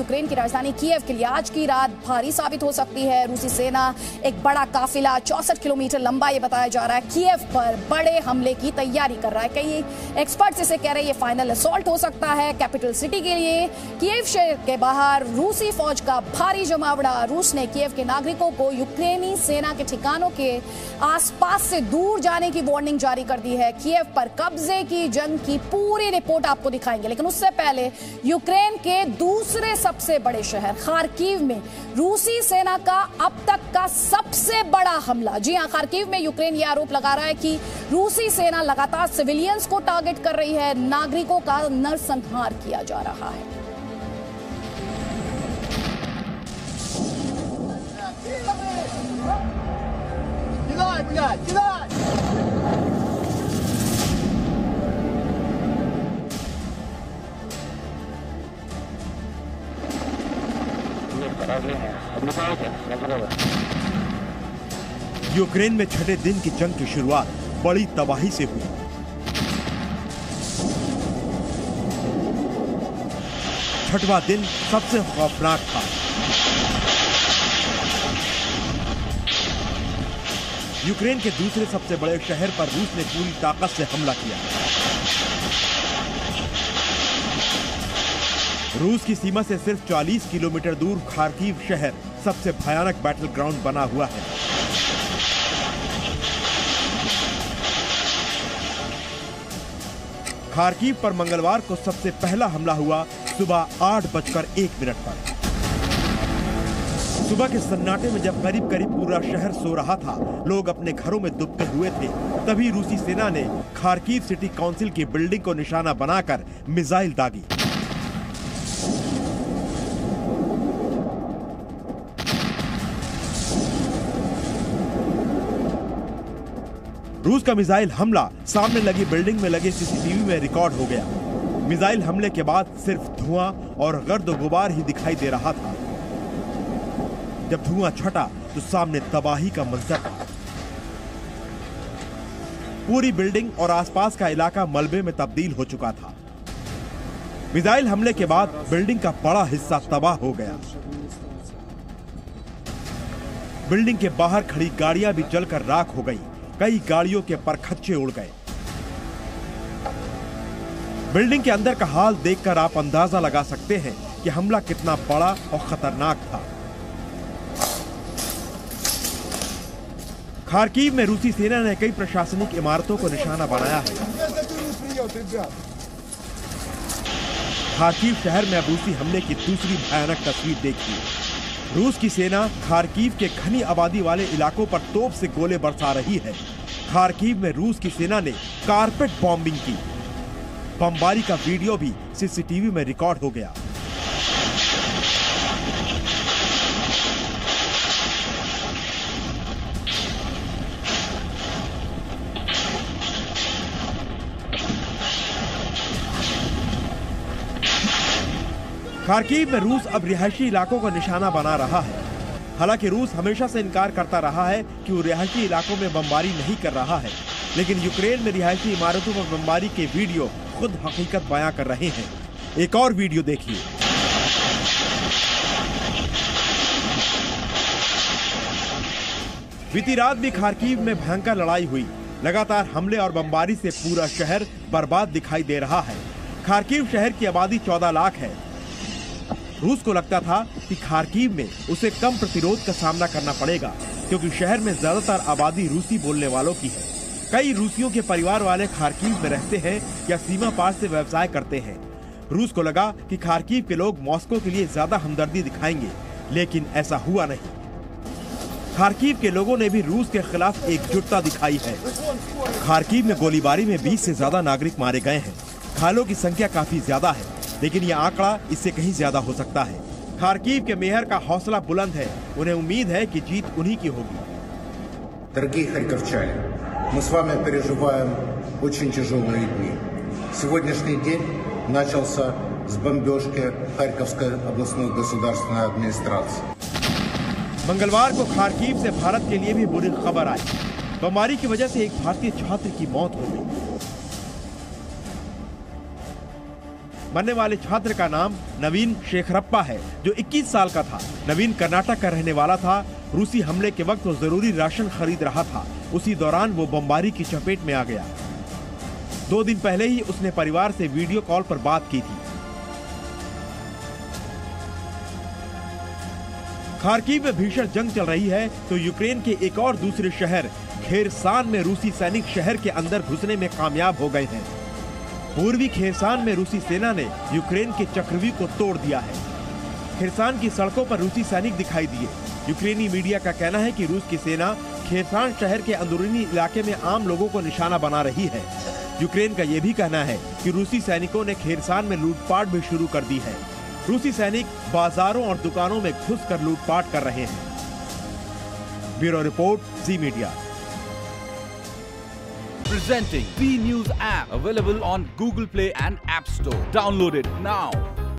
Ukraine की राजधानी Kyiv के लिए आज की रात भारी साबित हो सकती है। रूसी सेना एक बड़ा काफिला 64 किलोमीटर लंबा ये बताया जा रहा है कीव पर बड़े हमले की तैयारी कर रहा है। कई एक्सपर्ट्स इसे कह रहे हैं ये फाइनल असॉल्ट हो सकता है कैपिटल सिटी के लिए। कीव शहर के बाहर रूसी फौज का भारी जमावड़ा। रूस ने कीव के नागरिकों को यूक्रेनी सेना के ठिकानों के आसपास से दूर जाने की वार्निंग जारी कर दी है। कीव पर कब्जे की जंग की पूरी रिपोर्ट आपको दिखाएंगे, लेकिन उससे पहले यूक्रेन के दूसरे सबसे बड़े शहर खार्किव में रूसी सेना का अब तक का सबसे बड़ा हमला। जी हां, खार्किव में यूक्रेन ये आरोप लगा रहा है कि रूसी सेना लगातार सिविलियंस को टारगेट कर रही है, नागरिकों का नरसंहार किया जा रहा है। यूक्रेन में छठे दिन की जंग की शुरुआत बड़ी तबाही से हुई। छठवां दिन सबसे खौफनाक था। यूक्रेन के दूसरे सबसे बड़े शहर पर रूस ने पूरी ताकत से हमला किया। रूस की सीमा से सिर्फ 40 किलोमीटर दूर खार्किव शहर सबसे भयानक बैटल ग्राउंड बना हुआ है। खार्किव पर मंगलवार को सबसे पहला हमला हुआ सुबह 8:01 पर। सुबह के सन्नाटे में जब करीब करीब पूरा शहर सो रहा था, लोग अपने घरों में दुबके हुए थे, तभी रूसी सेना ने खार्किव सिटी काउंसिल की बिल्डिंग को निशाना बनाकर मिसाइल दागी। रूस का मिसाइल हमला सामने लगी बिल्डिंग में लगे सीसीटीवी में रिकॉर्ड हो गया। मिसाइल हमले के बाद सिर्फ धुआं और गर्द गुबार ही दिखाई दे रहा था। जब धुआं छटा तो सामने तबाही का मंजर था। पूरी बिल्डिंग और आसपास का इलाका मलबे में तब्दील हो चुका था। मिसाइल हमले के बाद बिल्डिंग का बड़ा हिस्सा तबाह हो गया। बिल्डिंग के बाहर खड़ी गाड़ियां भी जलकर राख हो गई। कई गाड़ियों के परखच्चे उड़ गए। बिल्डिंग के अंदर का हाल देखकर आप अंदाजा लगा सकते हैं कि हमला कितना बड़ा और खतरनाक था। खार्किव में रूसी सेना ने कई प्रशासनिक इमारतों को निशाना बनाया है। खार्किव शहर में अब रूसी हमले की दूसरी भयानक तस्वीर देखिए। रूस की सेना खार्किव के घनी आबादी वाले इलाकों पर तोप से गोले बरसा रही है। खार्किव में रूस की सेना ने कारपेट बॉम्बिंग की। बमबारी का वीडियो भी सीसीटीवी में रिकॉर्ड हो गया। खार्किव में रूस अब रिहायशी इलाकों का निशाना बना रहा है। हालांकि रूस हमेशा से इनकार करता रहा है कि वो रिहायशी इलाकों में बमबारी नहीं कर रहा है, लेकिन यूक्रेन में रिहायशी इमारतों पर बमबारी के वीडियो खुद हकीकत बयां कर रहे हैं। एक और वीडियो देखिए। बीती रात भी खार्किव में भयंकर लड़ाई हुई। लगातार हमले और बमबारी से पूरा शहर बर्बाद दिखाई दे रहा है। खार्किव शहर की आबादी 14 लाख है। रूस को लगता था कि खार्किव में उसे कम प्रतिरोध का सामना करना पड़ेगा, क्योंकि शहर में ज्यादातर आबादी रूसी बोलने वालों की है। कई रूसियों के परिवार वाले खार्किव में रहते हैं या सीमा पार से व्यवसाय करते हैं। रूस को लगा कि खार्किव के लोग मॉस्को के लिए ज्यादा हमदर्दी दिखाएंगे, लेकिन ऐसा हुआ नहीं। खार्किव के लोगों ने भी रूस के खिलाफ एकजुटता दिखाई है। खार्किव में गोलीबारी में 20 से ज्यादा नागरिक मारे गए हैं। घायलों की संख्या काफी ज्यादा है, लेकिन यह आंकड़ा इससे कहीं ज्यादा हो सकता है। खार्किव के मेयर का हौसला बुलंद है। उन्हें उम्मीद है कि जीत उन्हीं की होगी। Дорогие харьковчане, мы с вами переживаем очень тяжелые дни. Сегодняшний день начался с бомбежки Харьковской областной государственной администрации. मंगलवार को खार्किव से भारत के लिए भी बुरी खबर आई। बमबारी की वजह से एक भारतीय छात्र की मौत हो गई। मरने वाले छात्र का नाम नवीन शेखरप्पा है, जो 21 साल का था। नवीन कर्नाटक का रहने वाला था। रूसी हमले के वक्त वो जरूरी राशन खरीद रहा था। उसी दौरान वो बमबारी की चपेट में आ गया। 2 दिन पहले ही उसने परिवार से वीडियो कॉल पर बात की थी। खार्किव में भीषण जंग चल रही है तो यूक्रेन के एक और दूसरे शहर खेरसान में रूसी सैनिक शहर के अंदर घुसने में कामयाब हो गए हैं। पूर्वी खेरसान में रूसी सेना ने यूक्रेन के चक्रव्यूह को तोड़ दिया है। खेरसान की सड़कों पर रूसी सैनिक दिखाई दिए। यूक्रेनी मीडिया का कहना है कि रूस की सेना खेरसान शहर के अंदरूनी इलाके में आम लोगों को निशाना बना रही है। यूक्रेन का यह भी कहना है कि रूसी सैनिकों ने खेरसान में लूटपाट भी शुरू कर दी है। रूसी सैनिक बाजारों और दुकानों में घुसकर लूटपाट कर रहे हैं। Bureau report, ji media. Presenting B News app, available on Google Play and App Store. Download it now.